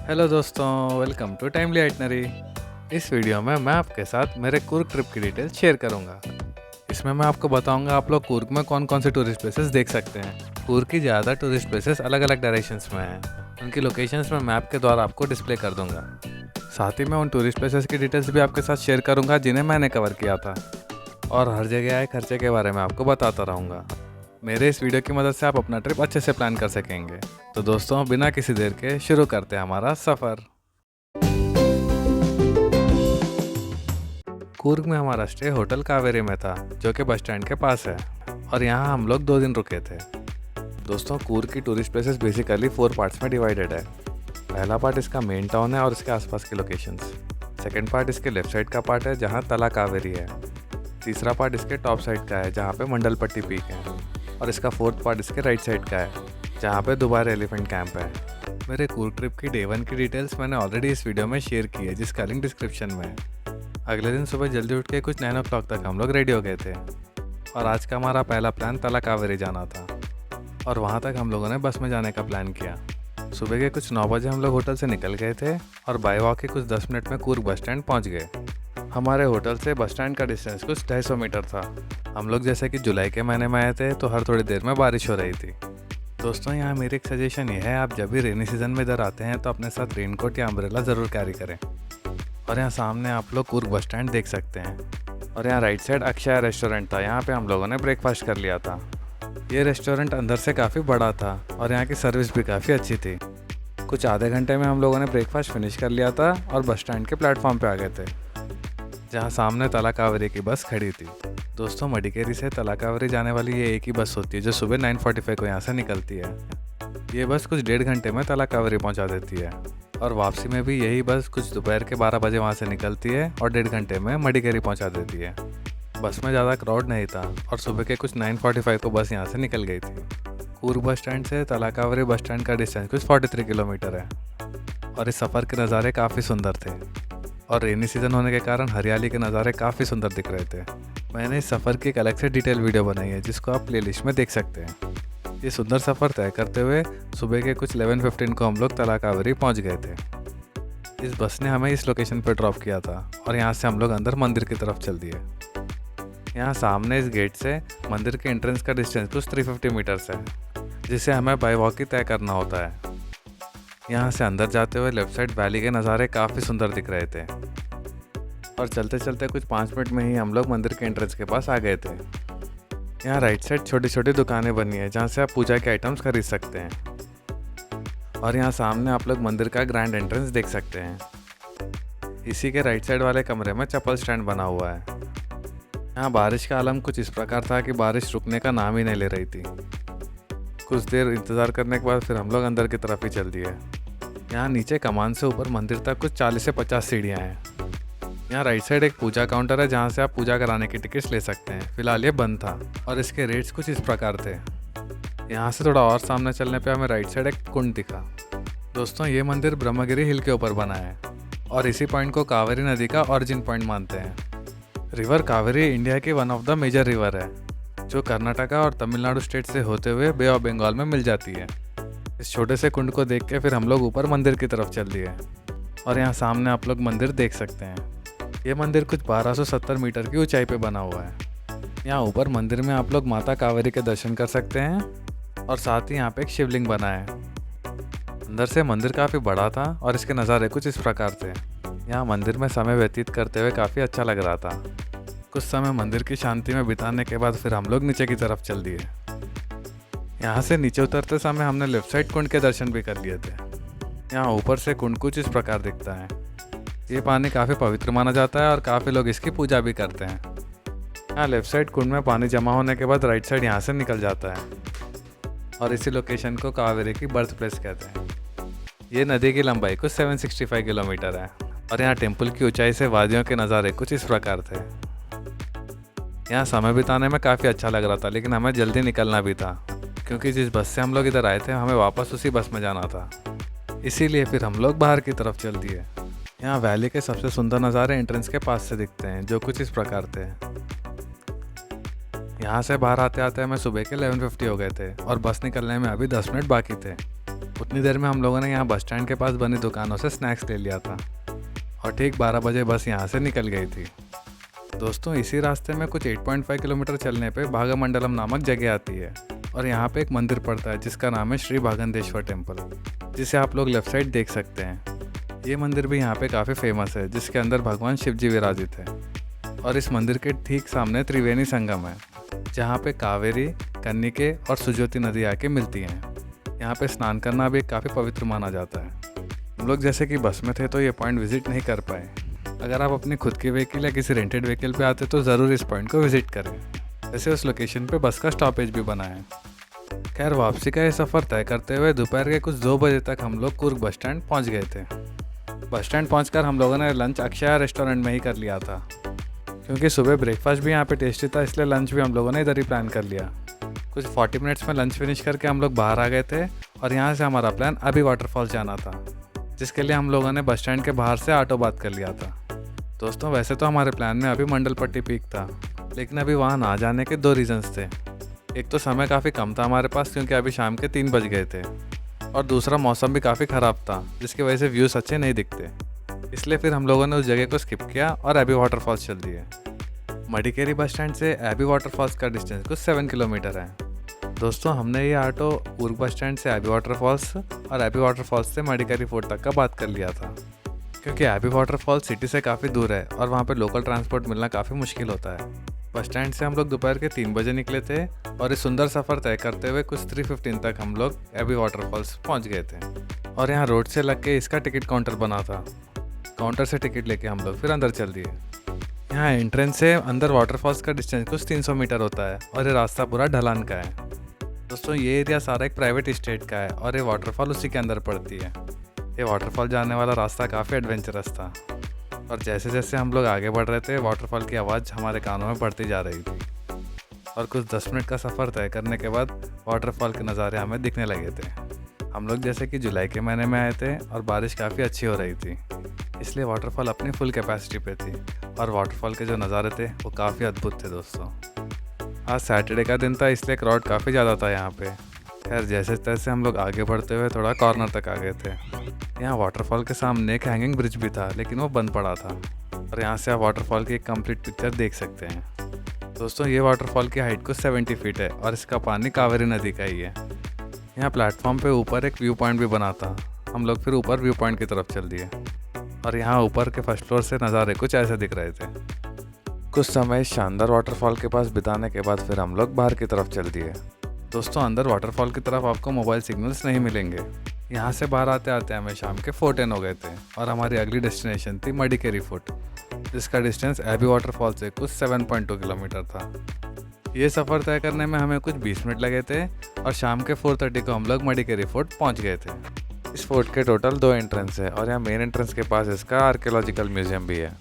Hello दोस्तों, welcome to timely itinerary. इस video में मैं आपके साथ मेरे कूर्ग ट्रिप की डिटेल शेयर करूंगा। इसमें मैं आपको बताऊंगा आप लोग कूर्ग में कौन कौन से टूरिस्ट प्लेसेस देख सकते हैं। कूर्ग की ज़्यादा टूरिस्ट प्लेसेस अलग अलग डायरेक्शंस में हैं। उनकी लोकेशंस मैं मैप के द्वारा आपको डिस्प्ले कर दूंगा। साथ ही मैं उन टूरिस्ट प्लेसेस की डिटेल्स भी आपके साथ शेयर करूँगा जिन्हें मैंने कवर किया था, और हर जगह आए खर्चे के बारे में आपको बताता रहूँगा। मेरे इस वीडियो की मदद से आप अपना ट्रिप अच्छे से प्लान कर सकेंगे। तो दोस्तों, बिना किसी देर के शुरू करते हैं हमारा सफ़र। कूर्ग में हमारा स्टे होटल कावेरी में था, जो कि बस स्टैंड के पास है, और यहाँ हम लोग 2 दिन रुके थे। दोस्तों, कूर्ग की टूरिस्ट प्लेसेस बेसिकली 4 पार्ट्स में डिवाइडेड है। पहला पार्ट इसका मेन टाउन है और इसके आसपास के लोकेशंस। सेकेंड पार्ट इसके लेफ्ट साइड का पार्ट है जहाँ तला कावेरी है। तीसरा पार्ट इसके टॉप साइड का है जहाँ पे मंडलपट्टी पीक है, और इसका फोर्थ पार्ट इसके राइट साइड का है जहाँ पे दोबारा एलिफेंट कैंप है। मेरे कूर्ग ट्रिप की डे 1 की डिटेल्स मैंने ऑलरेडी इस वीडियो में शेयर की है, जिसका लिंक डिस्क्रिप्शन में है। अगले दिन सुबह जल्दी उठ के कुछ 9 o'clock तक हम लोग रेडी हो गए थे, और आज का हमारा पहला प्लान तला कावेरी जाना था, और वहाँ तक हम लोगों ने बस में जाने का प्लान किया। सुबह के कुछ 9 बजे हम लोग होटल से निकल गए थे, और बाय वॉक के कुछ 10 मिनट में कूर्ग बस स्टैंड पहुँच गए। हमारे होटल से बस स्टैंड का डिस्टेंस कुछ 250 मीटर था। हम लोग जैसे कि जुलाई के महीने में आए थे, तो हर थोड़ी देर में बारिश हो रही थी। दोस्तों, यहाँ मेरी एक सजेशन ये है, आप जब भी रेनी सीजन में इधर आते हैं तो अपने साथ रेनकोट या अम्ब्रेला ज़रूर कैरी करें। और यहाँ सामने आप लोग कूर्ग बस स्टैंड देख सकते हैं, और यहाँ राइट साइड अक्षय रेस्टोरेंट था। यहाँ पे हम लोगों ने ब्रेकफास्ट कर लिया था। ये रेस्टोरेंट अंदर से काफ़ी बड़ा था, और यहाँ की सर्विस भी काफ़ी अच्छी थी। कुछ आधे घंटे में हम लोगों ने ब्रेकफास्ट फिनिश कर लिया था और बस स्टैंड के प्लेटफॉर्म पे आ गए थे, जहाँ सामने तला कावेरी की बस खड़ी थी। दोस्तों, मडिकेरी से तला कावेरी जाने वाली ये एक ही बस होती है जो सुबह 9:45 को यहाँ से निकलती है। ये बस कुछ 1.5 घंटे में तला कावेरी पहुँचा देती है, और वापसी में भी यही बस कुछ दोपहर के 12 बजे वहाँ से निकलती है और 1.5 घंटे में मडिकेरी पहुँचा देती है। बस में ज़्यादा क्राउड नहीं था, और सुबह के कुछ 9:45 को बस यहाँ से निकल गई थी। कूर्ग बस स्टैंड से तला कावेरी बस स्टैंड का डिस्टेंस कुछ 43 किलोमीटर है, और इस सफ़र के नज़ारे काफ़ी सुंदर थे, और रेनी सीज़न होने के कारण हरियाली के नज़ारे काफ़ी सुंदर दिख रहे थे। मैंने इस सफ़र की एक अलग से डिटेल वीडियो बनाई है, जिसको आप प्लेलिस्ट में देख सकते हैं। ये सुंदर सफ़र तय करते हुए सुबह के कुछ 11:15 को हम लोग तला कावेरी पहुँच गए थे। इस बस ने हमें इस लोकेशन पर ड्रॉप किया था, और यहाँ से हम लोग अंदर मंदिर की तरफ चल दिए। यहाँ सामने इस गेट से मंदिर के एंट्रेंस का डिस्टेंस कुछ 350 मीटर्स है, जिसे हमें बाय वॉक ही तय करना होता है। यहाँ से अंदर जाते हुए लेफ्ट साइड वैली के नज़ारे काफ़ी सुंदर दिख रहे थे, और चलते चलते कुछ 5 मिनट में ही हम लोग मंदिर के एंट्रेंस के पास आ गए थे। यहाँ राइट साइड छोटी छोटी दुकानें बनी है जहाँ से आप पूजा के आइटम्स खरीद सकते हैं, और यहाँ सामने आप लोग मंदिर का ग्रैंड एंट्रेंस देख सकते हैं। इसी के राइट साइड वाले कमरे में चप्पल स्टैंड बना हुआ है। यहाँ बारिश का आलम कुछ इस प्रकार था कि बारिश रुकने का नाम ही नहीं ले रही थी। कुछ देर इंतज़ार करने के बाद फिर हम लोग अंदर की तरफ ही चल दिए। यहाँ नीचे कमान से ऊपर मंदिर तक कुछ 40 से 50 सीढ़ियाँ हैं। यहाँ राइट साइड एक पूजा काउंटर है जहाँ से आप पूजा कराने की टिकट्स ले सकते हैं। फिलहाल ये बंद था, और इसके रेट्स कुछ इस प्रकार थे। यहाँ से थोड़ा और सामने चलने पे हमें राइट साइड एक कुंड दिखा। दोस्तों, ये मंदिर ब्रह्मगिरी हिल के ऊपर बना है, और इसी पॉइंट को कावेरी नदी का ऑरिजिन पॉइंट मानते हैं। रिवर कावेरी इंडिया की one of the major river है, जो कर्नाटका और तमिलनाडु स्टेट से होते हुए बे ऑफ बंगाल में मिल जाती है। इस छोटे से कुंड को देख के फिर हम लोग ऊपर मंदिर की तरफ चल दिए, और यहाँ सामने आप लोग मंदिर देख सकते हैं। ये मंदिर कुछ 1270 मीटर की ऊंचाई पे बना हुआ है। यहाँ ऊपर मंदिर में आप लोग माता कावेरी के दर्शन कर सकते हैं, और साथ ही यहाँ पे एक शिवलिंग बना है। अंदर से मंदिर काफ़ी बड़ा था, और इसके नज़ारे कुछ इस प्रकार थे। यहाँ मंदिर में समय व्यतीत करते हुए काफ़ी अच्छा लग रहा था। कुछ समय मंदिर की शांति में बिताने के बाद फिर हम लोग नीचे की तरफ चल दिए। यहाँ से नीचे उतरते समय हमने लेफ्ट साइड कुंड के दर्शन भी कर लिए थे। यहाँ ऊपर से कुंड कुछ इस प्रकार दिखता है। ये पानी काफ़ी पवित्र माना जाता है, और काफ़ी लोग इसकी पूजा भी करते हैं। यहाँ लेफ्ट साइड कुंड में पानी जमा होने के बाद राइट साइड यहाँ से निकल जाता है, और इसी लोकेशन को कावेरी की बर्थ प्लेस कहते हैं। ये नदी की लंबाई कुछ 765 किलोमीटर है, और यहाँ टेम्पल की ऊंचाई से वादियों के नज़ारे कुछ इस प्रकार थे। यहाँ समय बिताने में काफ़ी अच्छा लग रहा था, लेकिन हमें जल्दी निकलना भी था, क्योंकि जिस बस से हम लोग इधर आए थे हमें वापस उसी बस में जाना था। इसीलिए फिर हम लोग बाहर की तरफ चल दिए। यहाँ वैली के सबसे सुंदर नज़ारे एंट्रेंस के पास से दिखते हैं, जो कुछ इस प्रकार थे। यहाँ से बाहर आते आते हमें सुबह के 11:50 हो गए थे, और बस निकलने में अभी 10 मिनट बाकी थे। उतनी देर में हम लोगों ने यहाँ बस स्टैंड के पास बनी दुकानों से स्नैक्स ले लिया था और ठीक 12 बजे बस यहाँ से निकल गई थी। दोस्तों इसी रास्ते में कुछ 8.5 किलोमीटर चलने पे भागमंडलम नामक जगह आती है और यहाँ पे एक मंदिर पड़ता है जिसका नाम है श्री भागंदेश्वर टेम्पल, जिसे आप लोग लेफ्ट साइड देख सकते हैं। ये मंदिर भी यहाँ पे काफ़ी फेमस है, जिसके अंदर भगवान शिव जी विराजित है और इस मंदिर के ठीक सामने त्रिवेणी संगम है, जहाँ पे कावेरी, कन्निके और सुजोती नदी आके मिलती हैं। यहाँ पे स्नान करना भी काफ़ी पवित्र माना जाता है। हम लोग जैसे कि बस में थे तो ये पॉइंट विजिट नहीं कर पाए। अगर आप अपनी खुद की व्हीकल या किसी रेंटेड व्हीकल पे आते तो ज़रूर इस पॉइंट को विजिट करें। वैसे उस लोकेशन पे बस का स्टॉपेज भी बना है। खैर वापसी का ये सफ़र तय करते हुए दोपहर के कुछ 2 बजे तक हम लोग कुर्ग बस स्टैंड पहुँच गए थे। बस स्टैंड पहुँच हम लोगों ने लंच अक्षया रेस्टोरेंट में ही कर लिया था, क्योंकि सुबह ब्रेकफास्ट भी यहाँ पे टेस्टी था, इसलिए लंच भी हम लोगों ने इधर ही प्लान कर लिया। कुछ 40 मिनट्स में लंच फिनिश करके हम लोग बाहर आ गए थे और यहाँ से हमारा प्लान अभी वाटरफॉल जाना था, जिसके लिए हम लोगों ने बस स्टैंड के बाहर से ऑटो बात कर लिया था। दोस्तों वैसे तो हमारे प्लान में अभी मंडलपट्टी पीक था, लेकिन अभी वहाँ ना जाने के 2 रीजंस थे। एक तो समय काफ़ी कम था हमारे पास, क्योंकि अभी शाम के 3 बज गए थे, और दूसरा मौसम भी काफ़ी ख़राब था, जिसकी वजह से व्यूज़ अच्छे नहीं दिखते। इसलिए फिर हम लोगों ने उस जगह को स्किप किया और एबी वाटरफॉल्स चल दिए। मडिकेरी बस स्टैंड से एबी वाटरफॉल्स का डिस्टेंस कुछ 7 किलोमीटर है। दोस्तों हमने ये ऑटो कुर्ग बस स्टैंड से एबी वाटरफॉल्स और एबी वाटरफॉल्स से मडिकेरी फोर्ट तक का बात कर लिया था, क्योंकि एबी वाटरफॉल्स सिटी से काफ़ी दूर है और वहाँ पे लोकल ट्रांसपोर्ट मिलना काफ़ी मुश्किल होता है। बस स्टैंड से हम लोग दोपहर के 3 बजे निकले थे और इस सुंदर सफ़र तय करते हुए कुछ 3:15 तक हम लोग एबी वाटरफॉल्स पहुँच गए थे। और यहाँ रोड से लग के इसका टिकट काउंटर बना था। काउंटर से टिकट लेके हम लोग फिर अंदर चल दिए। यहाँ एंट्रेंस से अंदर वाटरफॉल्स का डिस्टेंस कुछ 300 मीटर होता है और ये रास्ता पूरा ढलान का है। दोस्तों ये एरिया सारा एक प्राइवेट इस्टेट का है और ये वाटरफॉल उसी के अंदर पड़ती है। ये वाटरफॉल जाने वाला रास्ता काफ़ी एडवेंचरस था और जैसे जैसे हम लोग आगे बढ़ रहे थे वाटरफॉल की आवाज़ हमारे कानों में पड़ती जा रही थी। और कुछ 10 मिनट का सफ़र तय करने के बाद वाटरफॉल के नज़ारे हमें दिखने लगे थे। हम लोग जैसे कि जुलाई के महीने में आए थे और बारिश काफ़ी अच्छी हो रही थी, इसलिए वाटरफॉल अपनी फुल कैपेसिटी पे थी और वाटरफॉल के जो नज़ारे थे वो काफ़ी अद्भुत थे। दोस्तों आज सैटरडे का दिन था, इसलिए क्राउड काफ़ी ज़्यादा था यहाँ पे। खैर जैसे तैसे हम लोग आगे बढ़ते हुए थोड़ा कॉर्नर तक आ गए थे। यहाँ वाटरफॉल के सामने एक हैंगिंग ब्रिज भी था, लेकिन वो बंद पड़ा था और यहाँ से आप वाटरफॉल की एक कंप्लीट पिक्चर देख सकते हैं। दोस्तों ये वाटरफॉल की हाइट कुछ 70 फीट है और इसका पानी कावेरी नदी का ही है। यहाँ प्लेटफॉर्म पे ऊपर एक व्यू पॉइंट भी बना था। हम लोग फिर ऊपर व्यू पॉइंट की तरफ चल दिए और यहाँ ऊपर के फर्स्ट फ्लोर से नज़ारे कुछ ऐसे दिख रहे थे। कुछ समय शानदार वाटरफॉल के पास बिताने के बाद फिर हम लोग बाहर की तरफ चल दिए। दोस्तों अंदर वाटरफॉल की तरफ आपको मोबाइल सिग्नल्स नहीं मिलेंगे। यहाँ से बाहर आते आते हमें शाम के 4:10 हो गए थे और हमारी अगली डेस्टिनेशन थी मडिकेरी फोर्ट, जिसका डिस्टेंस एबी वाटरफॉल से कुछ 7.2 किलोमीटर था। ये सफ़र तय करने में हमें कुछ 20 मिनट लगे थे और शाम के 4:30 को हम लोग मडिकेरी फोर्ट पहुँच गए थे। इस फोर्ट के टोटल 2 एंट्रेंस है और यहाँ मेन एंट्रेंस के पास इसका आर्कियोलॉजिकल म्यूजियम भी है।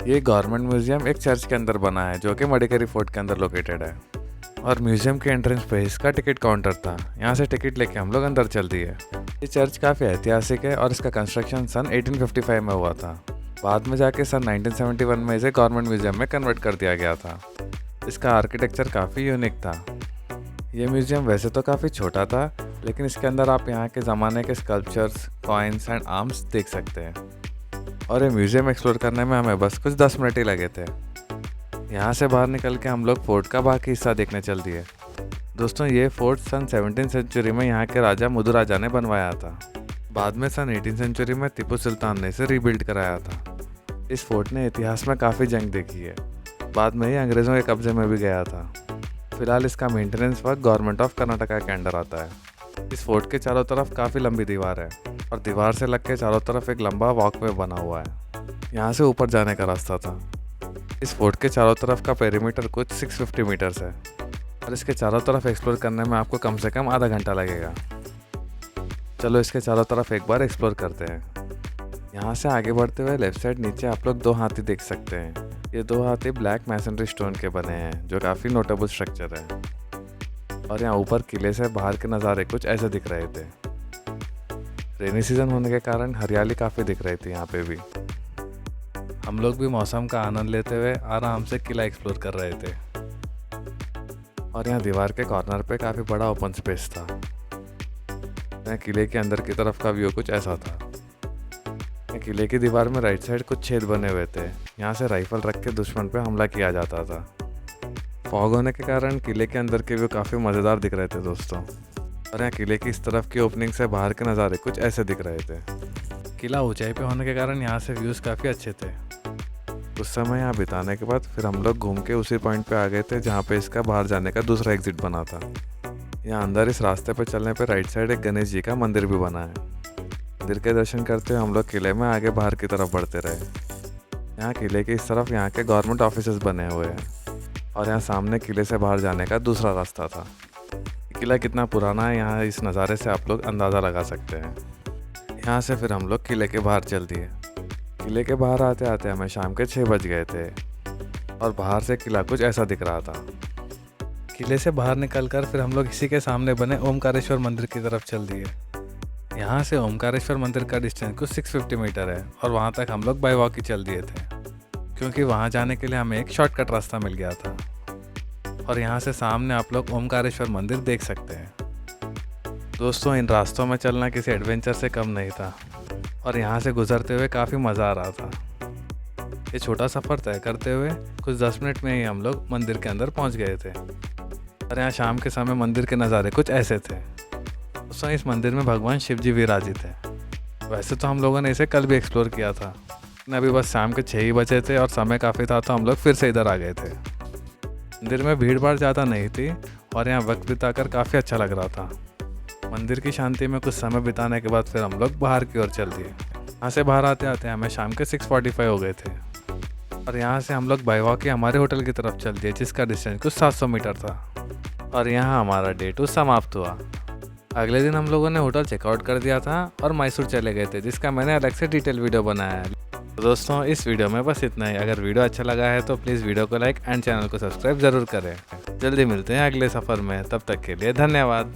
ये गवर्नमेंट म्यूजियम एक चर्च के अंदर बना है, जो कि मडिकेरी फोर्ट के अंदर लोकेटेड है। और म्यूजियम के एंट्रेंस पे इसका टिकट काउंटर था। यहाँ से टिकट लेके हम लोग अंदर चल दिए। ये चर्च काफ़ी ऐतिहासिक है और इसका कंस्ट्रक्शन सन 1855 में हुआ था। बाद में जाके सन 1971 में इसे गवर्नमेंट म्यूजियम में कन्वर्ट कर दिया गया था। इसका आर्किटेक्चर काफ़ी यूनिक था। ये म्यूजियम वैसे तो काफ़ी छोटा था, लेकिन इसके अंदर आप यहाँ के ज़माने के स्कल्पचर्स, कॉइन्स एंड आर्म्स देख सकते हैं। और ये म्यूजियम एक्सप्लोर करने में हमें बस कुछ 10 मिनट ही लगे थे। यहाँ से बाहर निकल के हम लोग फोर्ट का बाकी हिस्सा देखने चल दिए। दोस्तों ये फोर्ट सन 17वीं सेंचुरी में यहाँ के राजा मुदुराजा ने बनवाया था। बाद में सन 18वीं सेंचुरी में टीपू सुल्तान ने इसे रीबिल्ड कराया था। इस फोर्ट ने इतिहास में काफ़ी जंग देखी है। बाद में ही अंग्रेज़ों के कब्जे में भी गया था। फिलहाल इसका maintenance work government of Karnataka के अंडर आता है। इस फोर्ट के चारों तरफ काफ़ी लंबी दीवार है और दीवार से लग के चारों तरफ एक लंबा वॉकवे बना हुआ है। यहाँ से ऊपर जाने का रास्ता था। इस फोर्ट के चारों तरफ का पेरीमीटर कुछ 650 मीटर्स है और इसके चारों तरफ एक्सप्लोर करने में आपको कम से कम आधा घंटा लगेगा। चलो इसके चारों तरफ एक बार एक्सप्लोर करते हैं। यहाँ से आगे बढ़ते हुए लेफ्ट साइड नीचे आप लोग 2 हाथी देख सकते हैं। ये 2 हाथी ब्लैक मैसनरी स्टोन के बने हैं, जो काफ़ी नोटेबल स्ट्रक्चर है। और यहाँ ऊपर किले से बाहर के नज़ारे कुछ ऐसे दिख रहे थे। रेनी सीजन होने के कारण हरियाली काफ़ी दिख रही थी यहाँ पे भी। हम लोग भी मौसम का आनंद लेते हुए आराम से किला एक्सप्लोर कर रहे थे। और यहाँ दीवार के कॉर्नर पे काफ़ी बड़ा ओपन स्पेस था। किले के अंदर की तरफ का व्यू कुछ ऐसा था। किले की दीवार में राइट साइड कुछ छेद बने हुए थे। यहाँ से राइफल रख के दुश्मन पे हमला किया जाता था। फॉग होने के कारण किले के अंदर के व्यू काफ़ी मज़ेदार दिख रहे थे दोस्तों। और यहाँ किले की इस तरफ की ओपनिंग से बाहर के नज़ारे कुछ ऐसे दिख रहे थे। किला ऊंचाई पे होने के कारण यहाँ से व्यूज़ काफ़ी अच्छे थे। कुछ समय यहाँ बिताने के बाद फिर हम लोग घूम के उसी पॉइंट पे आ गए थे जहाँ पे इसका बाहर जाने का दूसरा एग्जिट बना था। यहाँ अंदर इस रास्ते पे चलने पे राइट साइड एक गणेश जी का मंदिर भी बना है। मंदिर के दर्शन करते हुए हम लोग किले में आगे बाहर की तरफ बढ़ते रहे। यहाँ किले के इस तरफ यहाँ के गवर्नमेंट ऑफिसेस बने हुए हैं और यहाँ सामने किले से बाहर जाने का दूसरा रास्ता था। किला कितना पुराना है यहाँ इस नज़ारे से आप लोग अंदाज़ा लगा सकते हैं। यहाँ से फिर हम लोग किले के बाहर चल दिए। किले के बाहर आते आते हमें शाम के 6 बज गए थे और बाहर से किला कुछ ऐसा दिख रहा था। किले से बाहर निकलकर फिर हम लोग इसी के सामने बने ओमकारेश्वर मंदिर की तरफ चल दिए। यहाँ से ओमकारेश्वर मंदिर का डिस्टेंस कुछ 650 मीटर है और वहाँ तक हम लोग बाई वॉक ही चल दिए थे, क्योंकि वहाँ जाने के लिए हमें एक शॉर्टकट रास्ता मिल गया था। और यहाँ से सामने आप लोग ओमकारेश्वर मंदिर देख सकते हैं। दोस्तों, इन रास्तों में चलना किसी एडवेंचर से कम नहीं था और यहाँ से गुजरते हुए काफ़ी मज़ा आ रहा था। ये छोटा सफ़र तय करते हुए कुछ 10 मिनट में ही हम लोग मंदिर के अंदर पहुँच गए थे। और यहाँ शाम के समय मंदिर के नज़ारे कुछ ऐसे थे। दोस्तों, इस मंदिर में भगवान शिव जी विराजित है। वैसे तो हम लोगों ने इसे कल भी एक्सप्लोर किया था, लेकिन अभी बस शाम के 6 ही बजे थे और समय काफ़ी था, तो हम लोग फिर से इधर आ गए थे। मंदिर में भीड़ भाड़ ज़्यादा नहीं थी और यहाँ वक्त बिताकर काफ़ी अच्छा लग रहा था। मंदिर की शांति में कुछ समय बिताने के बाद फिर हम लोग बाहर की ओर चल दिए। यहाँ से बाहर आते आते हमें शाम के 6:45 हो गए थे और यहाँ से हम लोग बाई वॉक के हमारे होटल की तरफ चल दिए, जिसका डिस्टेंस कुछ 700 मीटर था। और यहाँ हमारा डे 2 समाप्त हुआ। अगले दिन हम लोगों ने होटल चेकआउट कर दिया था और मैसूर चले गए थे, जिसका मैंने अलग से डिटेल वीडियो बनाया है। तो दोस्तों, इस वीडियो में बस इतना ही। अगर वीडियो अच्छा लगा है तो प्लीज़ वीडियो को लाइक एंड चैनल को सब्सक्राइब ज़रूर करें। जल्दी मिलते हैं अगले सफ़र में, तब तक के लिए धन्यवाद।